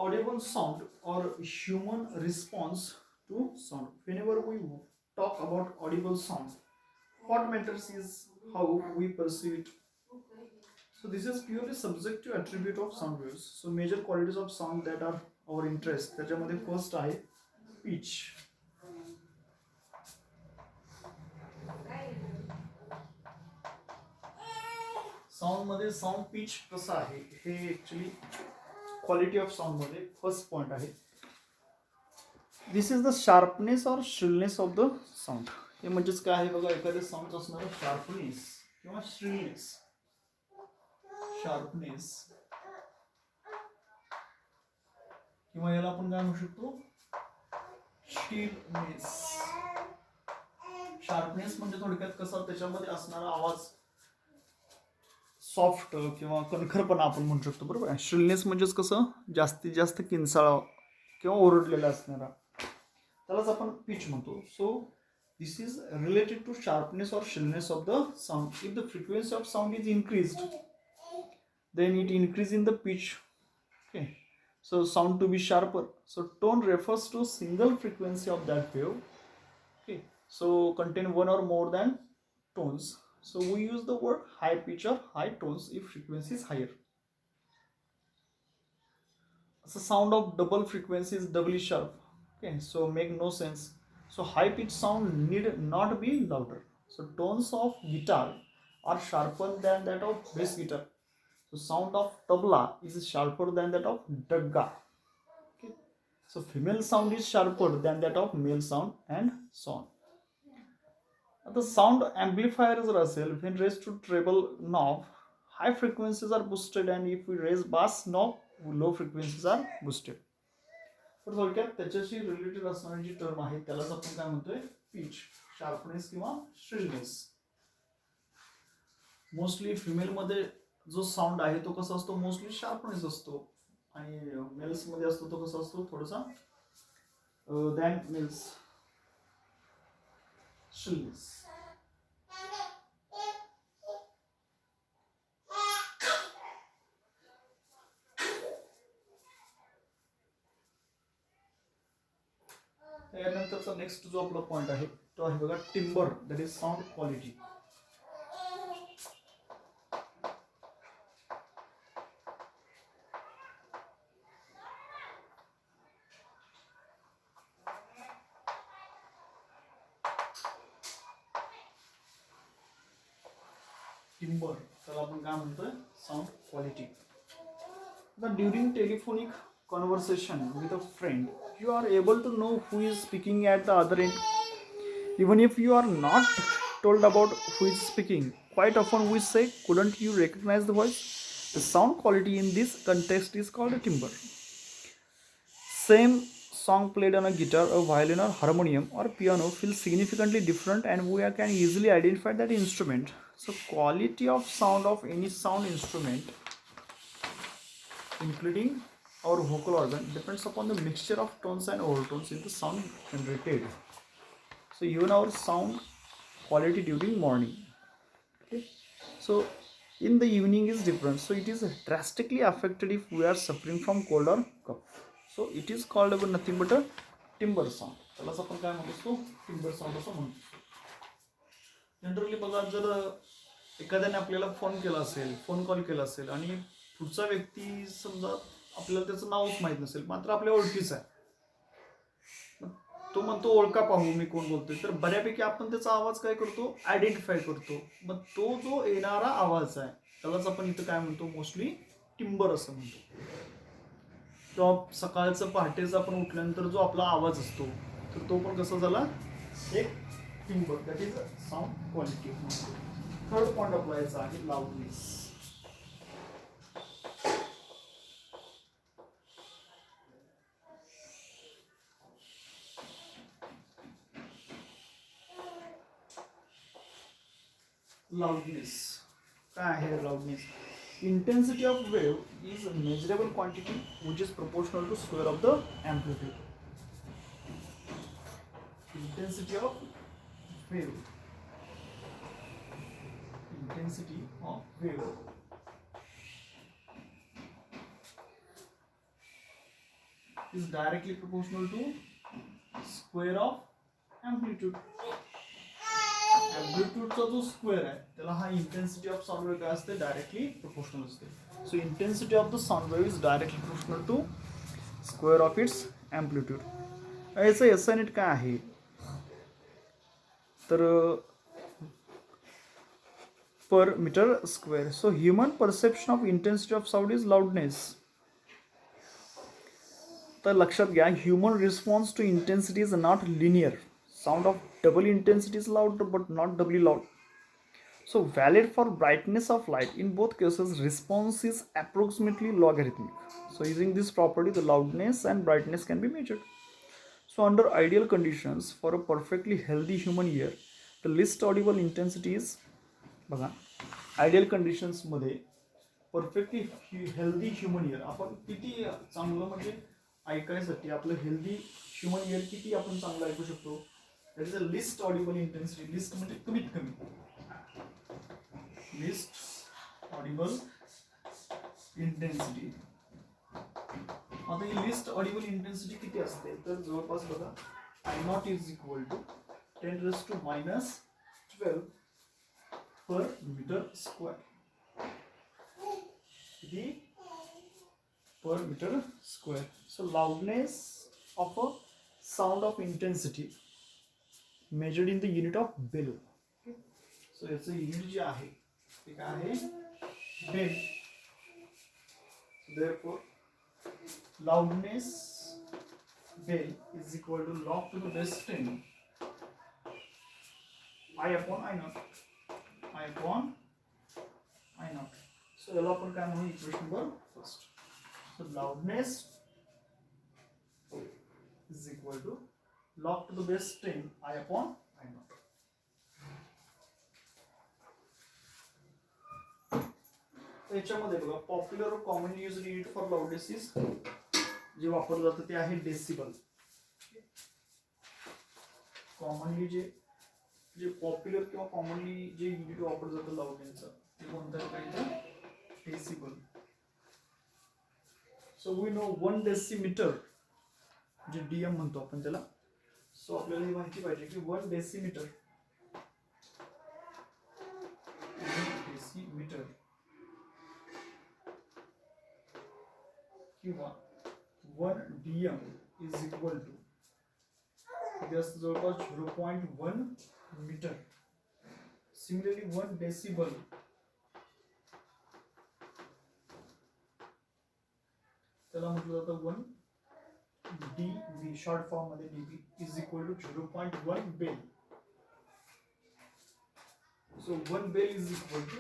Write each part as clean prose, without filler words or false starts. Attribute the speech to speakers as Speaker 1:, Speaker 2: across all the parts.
Speaker 1: audible sound or human response to sound. Whenever we talk about audible sound, what matters is how we perceive it. So this is purely subjective attribute of sound waves. So major qualities of sound that are our interest. त्याच्यामध्ये first आहे pitch. Sound मध्ये sound pitch कसं आहे हे actually quality of sound मध्ये first point आहे. This is the sharpness और shrillness of the sound. हे म्हणजेच काय आहे बघा, एखाद्या साऊंड असणारा शार्पनेस किंवा श्रिलनेस. शार्पनेस किंवा याला आपण काय म्हणू शकतो, श्रिलनेस. शार्पनेस म्हणजे थोडक्यात कसं, त्याच्यामध्ये असणारा आवाज सॉफ्ट किंवा कणखरपणा आपण म्हणू शकतो, बरोबर आहे. श्रिलनेस म्हणजेच कसं, जास्तीत जास्त किंचाळा किंवा ओरडलेला असणारा, त्यालाच आपण पिच म्हणतो. So this is related to sharpness और shrillness of the sound. If the frequency of sound is increased then it increase in the pitch. Okay, so sound to be sharper. So tone refers to single frequency of that wave. Okay, so contain one or more than tones. So we use the word high pitch or high tones if frequency is higher. So sound of double frequency is doubly sharp. Okay, so make no sense. So high pitch sound need not be louder. So tones of guitar are sharper than that of bass guitar. So sound of tabla is sharper than that of dagga. Okay. So female sound is sharper than that of male sound, and so on. The sound amplifier जर असेल, when raised to treble knob, high frequencies are boosted, and if we raise bass knob, low frequencies are boosted. तर थोडक्यात त्याच्याशी related असणारी जी term आहे त्यालाच आपण काय म्हणतोय, पिच, शार्पनेस किंवा श्रिलनेस. मोस्टली फिमेल मध्ये जो साऊंड आहे तो कसा असतो, मोस्टली शार्पनेस असतो, आणि मेल्स मध्ये असतो तो कसा असतो, थोडासा दॅन मेल्स, श्रिलनेस. यानंतरचा नेक्स्ट जो आपला पॉइंट आहे तो आहे बघा, timber, that is sound quality. Timber त्याला आपण काय म्हणतोय, sound quality. During telephonic conversation with a friend, you are able to know who is speaking at the other end, even if you are not told about who is speaking. Quite often we say, couldn't you recognize the voice? The sound quality in this context is called a timbre. Same song played on a guitar, a violin, or harmonium or piano feels significantly different, and we can easily identify that instrument. So quality of sound of any sound instrument, including our vocal organ, depends upon the mixture of tones and overtones in the sound generated. So even our sound quality during morning, okay, so in the evening is different. So it is drastically affected if we are suffering from cold or cough. So it is called nothing but a timbre sound. त्यालाच आपण काय म्हणतो, timber sound असं म्हणतो. Generally बघा, जर एखाद्याने आपल्याला फोन केला असेल, फोन कॉल केला असेल, आणि पुढचा व्यक्ती समजा आपल्याला त्याचं नावच माहित नसेल, मात्र आपल्या ओळखीचा आहे, तो म्हणतो ओळखा पाहू मी कोण बोलतोय, तर बऱ्यापैकी आपण त्याचा आवाज काय करतो, आयडेंटिफाय करतो. मग तो जो येणारा आवाज आहे त्यालाच आपण इथं काय म्हणतो, मोस्टली टिम्बर असं म्हणतो. किंवा सकाळचं पहाटेच आपण उठल्यानंतर जो आपला आवाज असतो, तर तो पण कसा झाला, एक timber, that is sound quality. Third point आपला आहे लाऊडनेस. लाऊडनेस काय आहे, loudness, intensity of wave is a measurable quantity which is proportional to square of the amplitude. Intensity of wave, intensity of wave is directly proportional to square of amplitude. Amplitudeचा जो square आहे त्याला हा intensity of sound wave काय असते directly proportional असते. So intensity of the sound wave is directly proportional to square of its amplitude. याचं SI unit काय आहे तर per metre square. So human perception of intensity of sound is loudness. तर लक्षात घ्या human response to intensity is not linear. Sound of double intensity is loud but not doubly loud. So valid for brightness of light. In both cases, response is approximately logarithmic. So using this property, the loudness and brightness can be measured. So under ideal conditions, for a perfectly healthy human ear, the least audible intensity is बघा ideal conditions मध्ये perfectly healthy human ear आपण किती चांगलं म्हणजे ऐकायसाठी आपलं healthy human ear किती आपण चांगलं ऐकू शकतो. That is the least audible intensity. Least म्हणजे कमीत कमी. Least audible intensity. आता ही least audible intensity किती असते तर जवळपास बघा I naught is equal to 10 raised to minus 12 per meter square. किती per meter square. So loudness of a sound of intensity measured in the unit of bell. Okay. So याचं unit जे आहे ते काय आहे bell. Therefore loudness bell is equal to log to the base 10 I upon I naught. I upon I naught. So याला आपण काय म्हणू equation number first. So loudness is equal to log to the base 10 I upon I naught. याच्यामध्ये बघा popular commonly used unit for loudness is जे वापरलं जातं ते आहे डेसिबल. कॉमनली जे पॉप्युलर किंवा कॉमनली जे युनिट वापरलं जातं लाऊडनेसचं ते कोणतं आहे decibel. So we know 1 decimetre जे डीएम म्हणतो आपण त्याला. सो आपल्याला ही माहिती पाहिजे की 1 डेसिमीटर किंवा 1 डीएम इज इक्वल टू इथे असतं जवळपास 0.1 मीटर. सिमिलरली 1 डेसिबल त्याला म्हटलं जातं 1 dB शॉर्ट फॉर्म मध्ये dB is equal to 0.1 bell. So 1 bell is equal to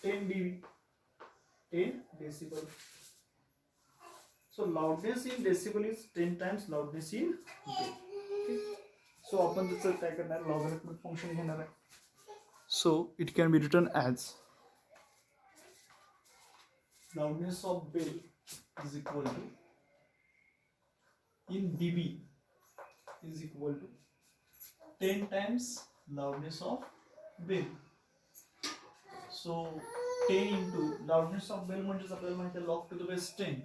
Speaker 1: 10 dB, 10 decibel. So loudness in decibel is 10 times loudness in bell. Okay. So आपण त्याचं काय करणार लॉगरिथमिक फंक्शन घेणार आहे. So it can be written as loudness of bell is equal to in dB is equal to 10 times loudness of bell. So 10 into loudness of bell म्हणजेच आपल्याला माहिती आहे log to the base 10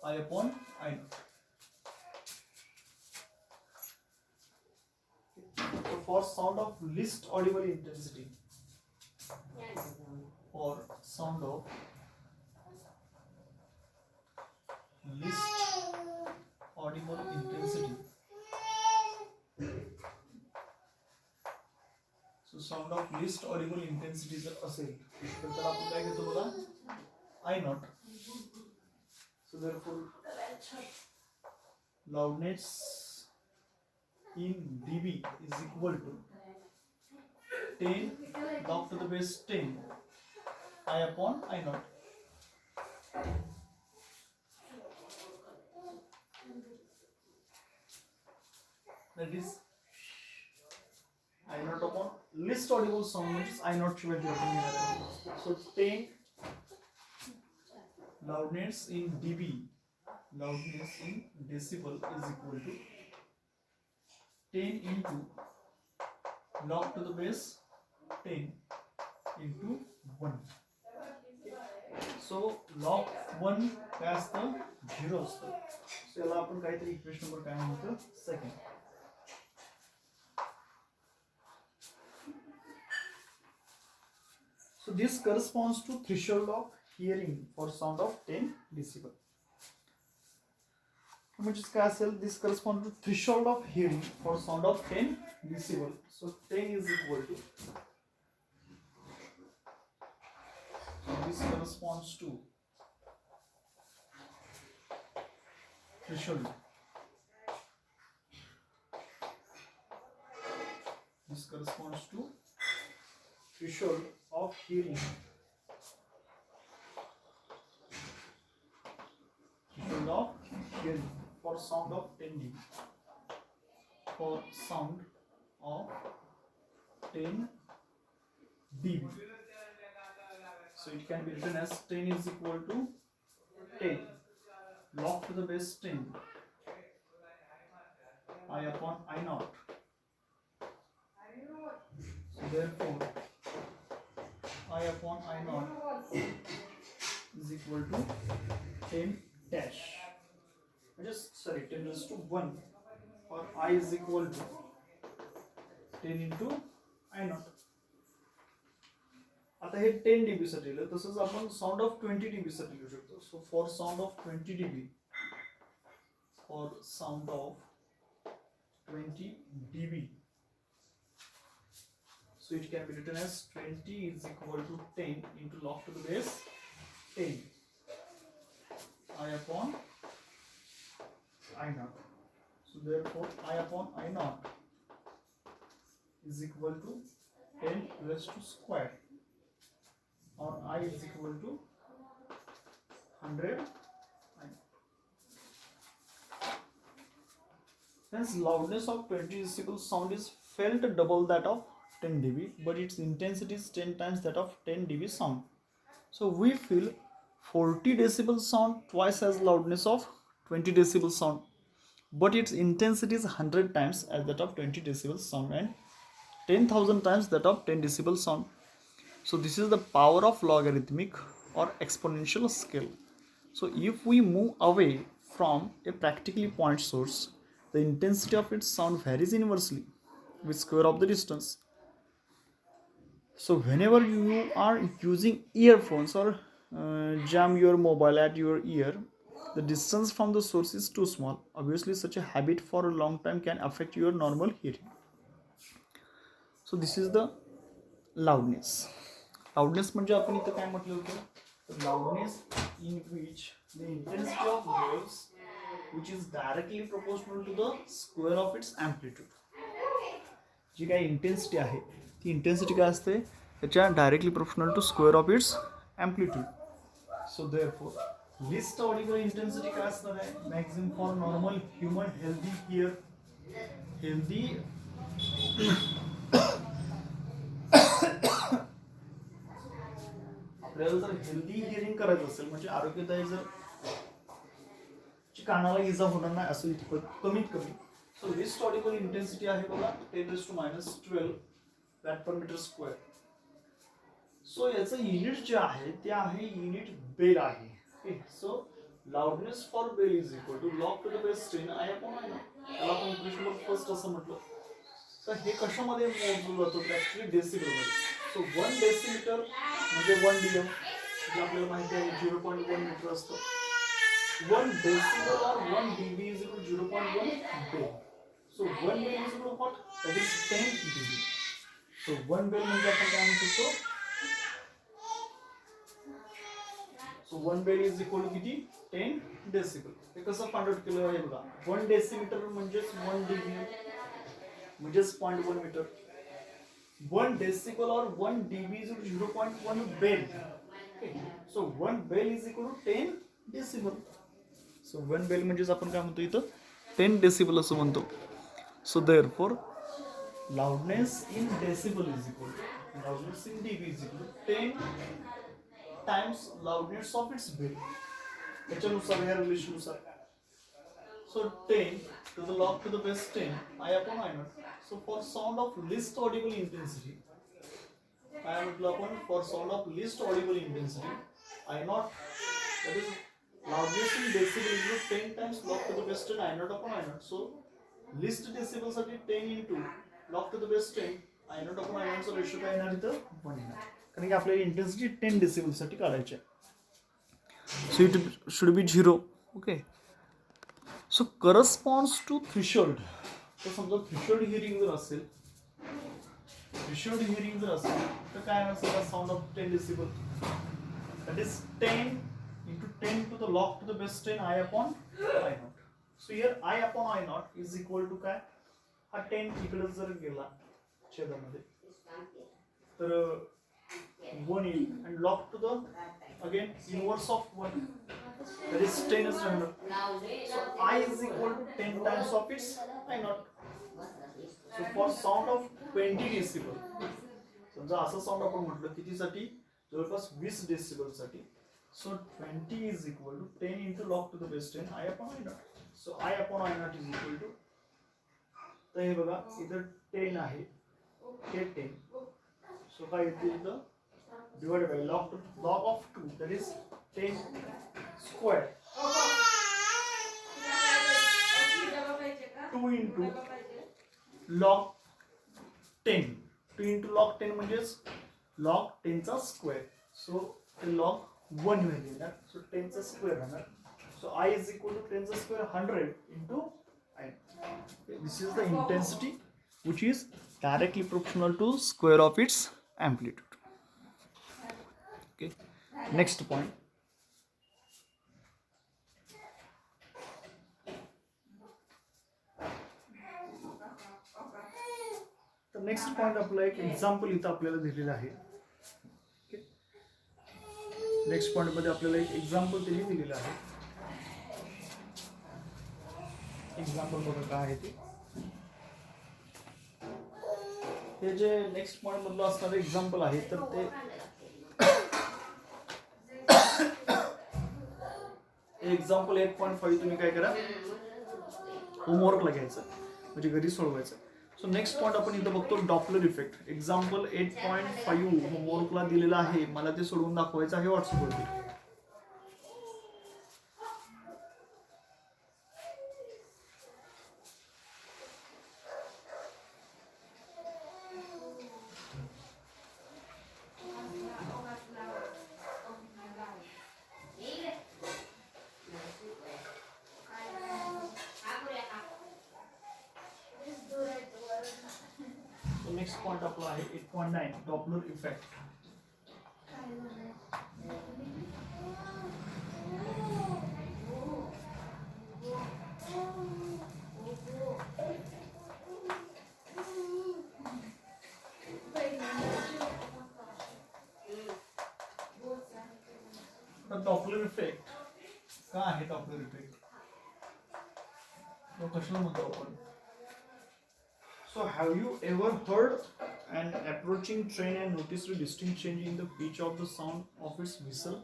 Speaker 1: I upon I naught. So for sound of least audible intensity or sound of least audible intensity. So sound of least audible intensity जर असेल तर त्याला आपण काय घेतो बघा I naught. So therefore loudness in dB is equal to 10 log to the base 10 I upon I naught. That is I naught upon least audible sound means I naught शिवाय आपण घेणार आहे. So 10 loudness in dB, loudness in decibel is equal to 10 into log to the base 10 into 1. So log 1 काय असतं 0 असतं. सो याला आपण काहीतरी इक्वेशन नंबर काय म्हणतो second. So this corresponds to threshold of hearing for sound of 10 decibel. म्हणजेच काय असेल, this corresponds to threshold of hearing for sound of 10 decibel. So 10 is equal to, this corresponds to threshold. This corresponds to threshold of hearing. Threshold of hearing for sound of 10 dB. For sound of 10 dB. So it can be written as 10 is equal to 10 log to the base 10 I upon I naught. So therefore I upon I naught is equal to 10 dash. Just 10 raised to 1, or I is equal to 10 into I naught. आता हे 10 dB साठी लिहिलं, तसंच आपण sound of 20 dB साठी लिहू शकतो. So for sound of 20 dB, for sound of 20 dB, so it can be written as 20 is equal to 10 into log to the base 10 I upon I naught. So therefore I upon I naught is equal to 10 raised to square, or I is equal to 100. Hence loudness of 20 decibel sound is felt double that of 10 dB, but its intensity is 10 times that of 10 dB sound. So we feel 40 decibel sound twice as loudness of 20 decibel sound, but its intensity is 100 times as that of 20 decibel sound and 10,000 times that of 10 decibel sound. So this is the power of logarithmic or exponential scale. So if we move away from a practically point source, the intensity of its sound varies inversely with square of the distance. So whenever you are using earphones or jam your mobile at your ear, the distance from the source is too small. Obviously such a habit for a long time can affect your normal hearing. So this is the loudness. Loudness म्हणजे आपण इथं काय म्हटलं होतं, loudness in which the intensity of waves which is directly proportional to the square of its amplitude. जी काय intensity आहे ती intensity काय असते, त्याच्या directly proportional to square of its amplitude. So therefore least audible intensity काय असणार आहे, maximum for normal human healthy hear, healthy आपल्याला जर हेल्दी हिअरिंग करायचं असेल, म्हणजे आरोग्यदायी जर कानाला इजा होणार नाही असेल कमीत कमी, सो लिस्ट ऑडिबल इंटेन्सिटी आहे बघा 10⁻12 वॅट पर मीटर स्क्वेअर. सो याचं युनिट जे आहे ते आहे युनिट बेल आहे. Okay, so loudness for bel is equal to log to the base 10 I upon I naught. त्याला आपण इक्वेशन फर्स्ट असं म्हटलं. तर हे कशामध्ये मोजलं जातं, ऍक्च्युली डेसिबल मध्ये. सो 1 डेसिमीटर म्हणजे 1 dm, जे आपल्याला माहिती आहे 0.1 मीटर असतं. 1 decibel or 1 dB is equal to 0.1 bell. So 1 bell is equal to what? That is 10 dB. So 1 bell म्हणजे आपण काय म्हणू शकतो, so 1 bell is equal to किती 10 decibel. हे कसं फाइंड आउट केलं आहे बघा. 1 डेसिमीटर म्हणजेच 1 dB म्हणजेच 0.1 metre. 1 decibel or 1 dB is equal to 0.1 bell. Okay. So 1 bell is equal to 10 decibel. So 1 bel म्हणजेच आपण काय म्हणतो इथं 10 डेसिबल असं म्हणतो. So therefore loudness in decibel is equal to loudness in DB is equal to 10 times loudness of its bel. याच्यानुसार या रिलेशननुसार, सो 10 to the log to the base 10 I upon I naught. So for sound of least audible intensity, काय म्हटलं आपण, for sound of least audible intensity I naught That is loudness in decibel is equal to 10 times log to the base 10 I naught upon I naught. So least decibel साठी 10 into log to the base 10 I naught upon I naught चा ratio काय येणार इथं 1 येणार. कारण की आपल्याला intensity 10 decibel साठी काढायची आहे. So it should be 0. Okay. So corresponds to threshold. तर समजा थ्रेशोल्ड हिअरिंग जर असेल, तर काय असेल sound of 10 decibel. That is 10 into 10 to the log to the base 10 I upon I naught. So here I upon I naught is equal to काय, हा 10 इकडे जर गेला छेदामध्ये तर 1 येईल and log to the again inverse of 1, that is 10 is 100. So I is equal to 10 times of its I naught. So for sound of 20 decibel, समजा असं sound आपण म्हटलं कितीसाठी, जवळपास 20 डेसिबल साठी. So 20 is equal to 10 into log to the base 10 I upon I naught. So I upon I naught is equal to, तर हे बघा इथं 10 आहे, हे 10. सो काय येते इथं divided by log of 2, that is 10 square. 2 into log 10. 2 into log 10 म्हणजेच log 10 चा square. सो ते log 1 व्हॅल्यू येणार. सो 10 चा स्क्वेअर राहणार. सो I is equal to 10 चा square 100 into I. This is the intensity which is directly proportional to square of its amplitude. Okay. Next point. तर next point आपला एक एक्झाम्पल इथं आपल्याला दिलेलं आहे. नेक्स्ट पॉइंट मध्ये आपल्याला एक एक्झाम्पल त्यांनी दिलेलं आहे. एक्झाम्पल बघा काय आहे ते जे नेक्स्ट पॉइंट मधलं असणारं एक्झाम्पल आहे, तर ते एक्झाम्पल 8.5 तुम्ही काय करा, होमवर्कला घ्यायचं, म्हणजे घरी सोडवायचं. सो नेक्स्ट पॉइंट आपण इथं बघतो डॉपलर इफेक्ट. एक्झाम्पल 8.5 होमवर्कला दिलेला आहे, मला ते सोडवून दाखवायचं आहे व्हॉट्सअपवरती. नेक्स्ट पॉइंट आपला आहे 8.9 डॉपलर इफेक्ट. डॉपलर इफेक्ट काय आहे? डॉपलर इफेक्ट कशाला म्हणतो आपण? So have you ever heard an approaching train and noticed a distinct change in the pitch of the sound of its whistle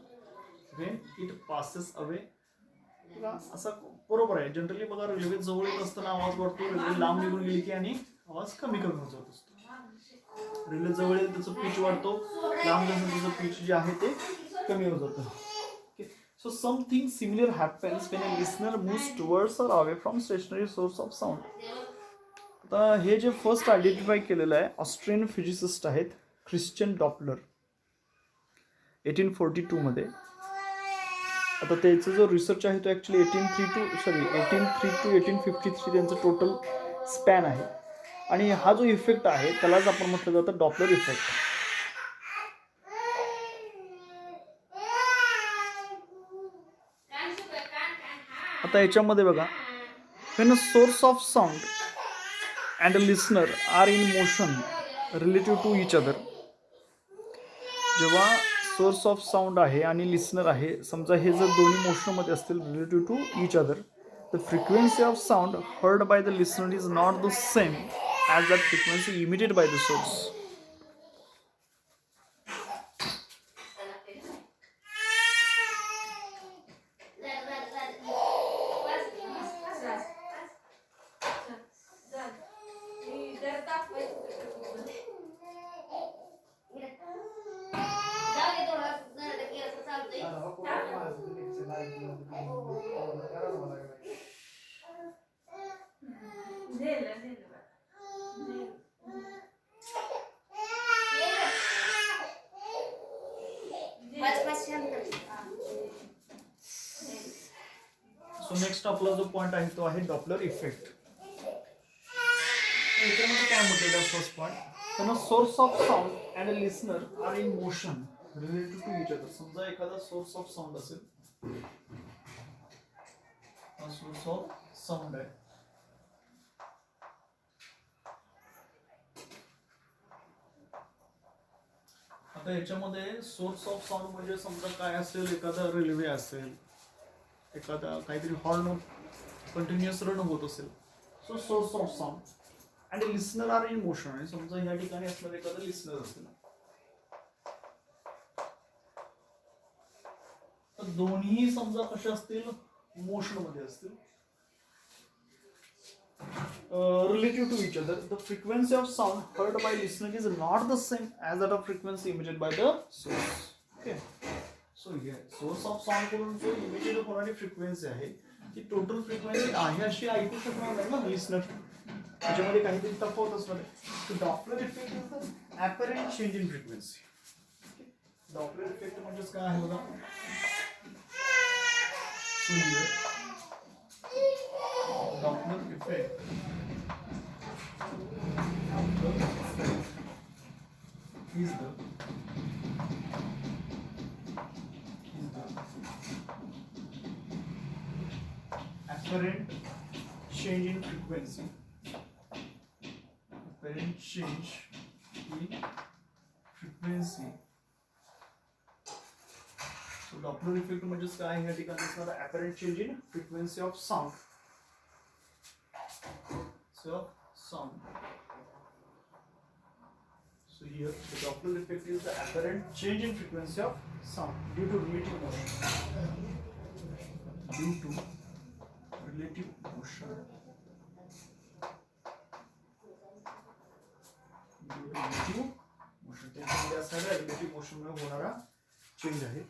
Speaker 1: when it passes away? असं बरोबर आहे. Generally बघा railway जवळ येत असताना आवाज वाढतो, रेल्वे लांब निघून गेली की आणि आवाज कमी होत जात असतो. रेल्वे जवळ येईल त्याचं पिच वाढतो, लांब जाऊन त्याचं पिच जे आहे ते कमी होत जातं. So something similar happens when a listener moves towards or away from stationary source of sound. आता हे जे फर्स्ट आयडेंटिफाय केलेलं आहे ऑस्ट्रियन फिजिसिस्ट आहेत ख्रिश्चियन डॉपलर 1842 मध्ये. आता त्याचा जो रिसर्च आहे तो ॲक्च्युली 1803 to 1853 त्यांचं टोटल स्पॅन आहे. आणि हा जो इफेक्ट आहे त्यालाच आपण म्हटलं जातं डॉपलर इफेक्ट. आता याच्यामध्ये बघा, when a source of sound and a listener are in motion relative to each other, जेव्हा सोर्स ऑफ साऊंड आहे आणि लिस्नर आहे, समजा हे जर दोन्ही मोशनमध्ये असतील relative to each other, the frequency of sound heard by the listener is not the same as that frequency emitted by the source. So next आपला जो पॉईंट आहे तो आहे डॉपलर इफेक्ट. याच्यामध्ये काय म्हटलेलं आहे फर्स्ट पॉईंट, त्यांना source of sound and a listener are in motion related to each other. समजा एखादा सोर्स ऑफ साऊंड असेल, हा सोर्स ऑफ साऊंड आहे, आता याच्यामध्ये सोर्स ऑफ साऊंड म्हणजे समजा काय असेल, एखादा रेल्वे असेल, एखादा काहीतरी हॉर्न कंटिन्युअस रन होत असेल, so source of sound and listener are in motion. आणि समजा या ठिकाणी असणारा एखादा लिसनर असेल, तर दोन्ही समजा कशा असतील, मोशन मध्ये असतील, relative to each other. The frequency of sound heard by listener is not the same as that of frequency emitted by the source. Okay. So here source of sound कडून जो इमिटेड होणारी frequency आहे ती total frequency आहे अशी ऐकू शकणार नाही ना लिसनर. त्याच्यामध्ये काहीतरी तफावत असणार आहे. Doppler effect is the apparent change in frequency. Doppler effect म्हणजेच काय आहे बघा. So here Doppler effect is the apparent change in frequency. Apparent change in frequency. So Doppler effect म्हणजेच काय आहे या ठिकाणी असणारा apparent change in frequency of sound. So here the Doppler effect is the apparent change in frequency of sound due to relative motion. Due to relative motion. Due to relative motion. त्याच्यामध्ये असणारा relative motion मुळे होणारा change आहे.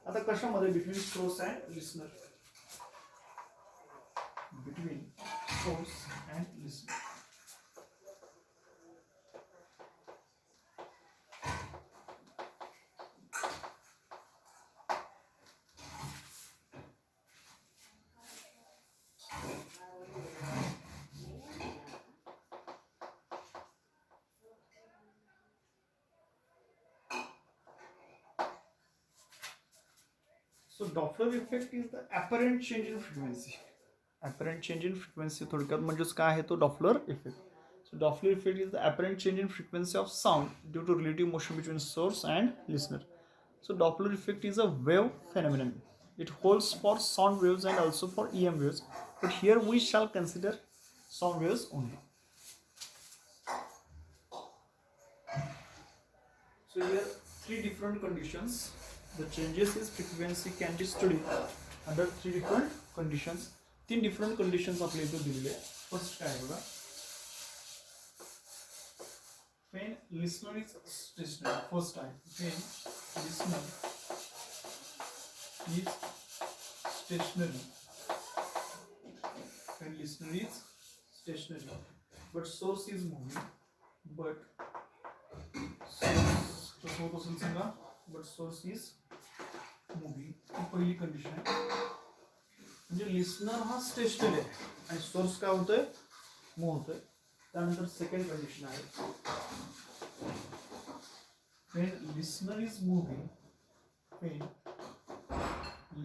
Speaker 1: आता कशामध्ये between source and listener. Between source and listener. So Doppler effect is the apparent change in frequency. Apparent change in frequency थोडक्यात म्हणजेच काय आहे तो Doppler effect. So Doppler effect is the apparent change in frequency of sound due to relative motion between source and listener. So Doppler effect is a wave phenomenon. It holds for sound waves and also for EM waves, but here we shall consider sound waves only. So here three different conditions. The changes in frequency can be studied under three different conditions. तीन different conditions आपल्या इथे दिलेले आहेत. First काय बघा, when listener is stationary. First time when listener is stationary. When listener is stationary but source is moving. But source कसं होत असेल सांगा, but source is moving. ही पहिली कंडिशन आहे. म्हणजे लिसनर हा स्टेशनरी आहे आणि सोर्स काय होतोय, मूव्ह होतोय. त्यानंतर सेकंड कंडिशन आहे, when listener is moving. When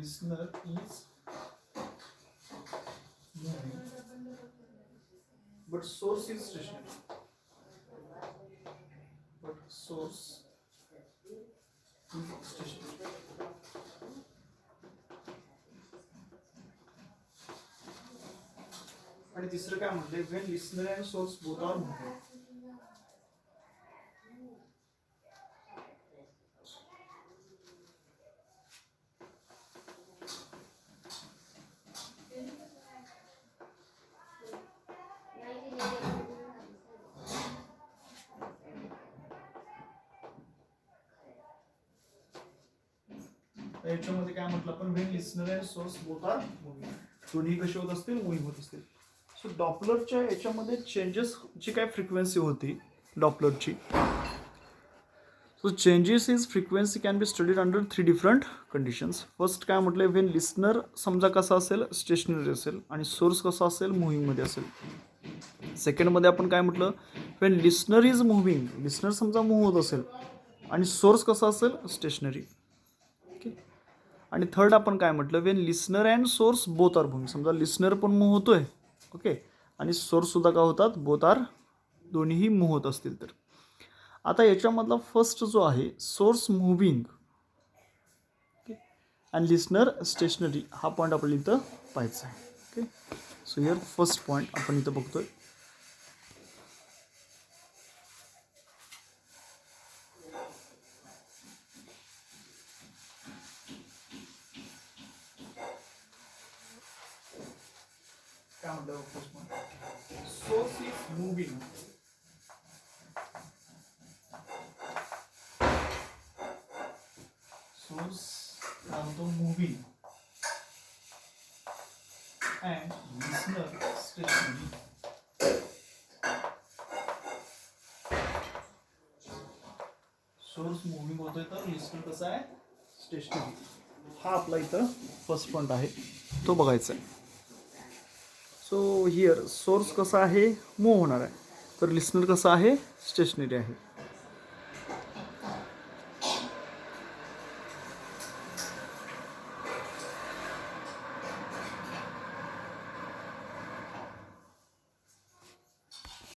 Speaker 1: listener is moving but source is stationary. But source is stationary. आणि तिसरं काय म्हणते, when listener and source both are moving. याच्यामध्ये काय म्हटलं आपण, when listener and source both are moving. दोन्ही कसे होत असतील, मूव्हिंग होत असतील. सो डॉपलरच्या याच्यामध्ये चेंजेस जी काय फ्रिक्वेन्सी होती डॉपलरची, so changes is frequency can be studied under 3 different conditions. First काय म्हटलं, वेन लिस्नर समजा कसा असेल, स्टेशनरी असेल आणि सोर्स कसा असेल, मुव्हिंगमध्ये असेल. सेकंडमध्ये आपण काय म्हटलं, when listener is moving, listener समजा मूव्ह होत असेल आणि सोर्स कसा असेल, स्टेशनरी. ओके. आणि थर्ड आपण काय म्हटलं, when listener and source both are moving, समजा लिस्नर पण मूव्ह होतोय, ओके, आणि सोर्ससुद्धा काय होतात, बोथ आर, दोन्हीही मूव्ह होत असतील तर. आता याच्यामधला फर्स्ट जो आहे, सोर्स मुव्हिंग ओके आणि लिस्नर स्टेशनरी, हा पॉईंट आपल्याला इथं पाहायचा आहे. Okay. So here first point आपण इथं बघतोय. काय म्हणतो first point, source is moving. Source also moving and listener stationary. Source moving होतोय तर लिस्नर कसा आहे, स्टेशनरी. हा आपला इथं फर्स्ट पॉईंट आहे, तो बघायचा आहे. सो हिअर सोर्स कसा आहे, मूव्ह होणार आहे, तर लिस्नर कसा आहे, स्टेशनरी आहे.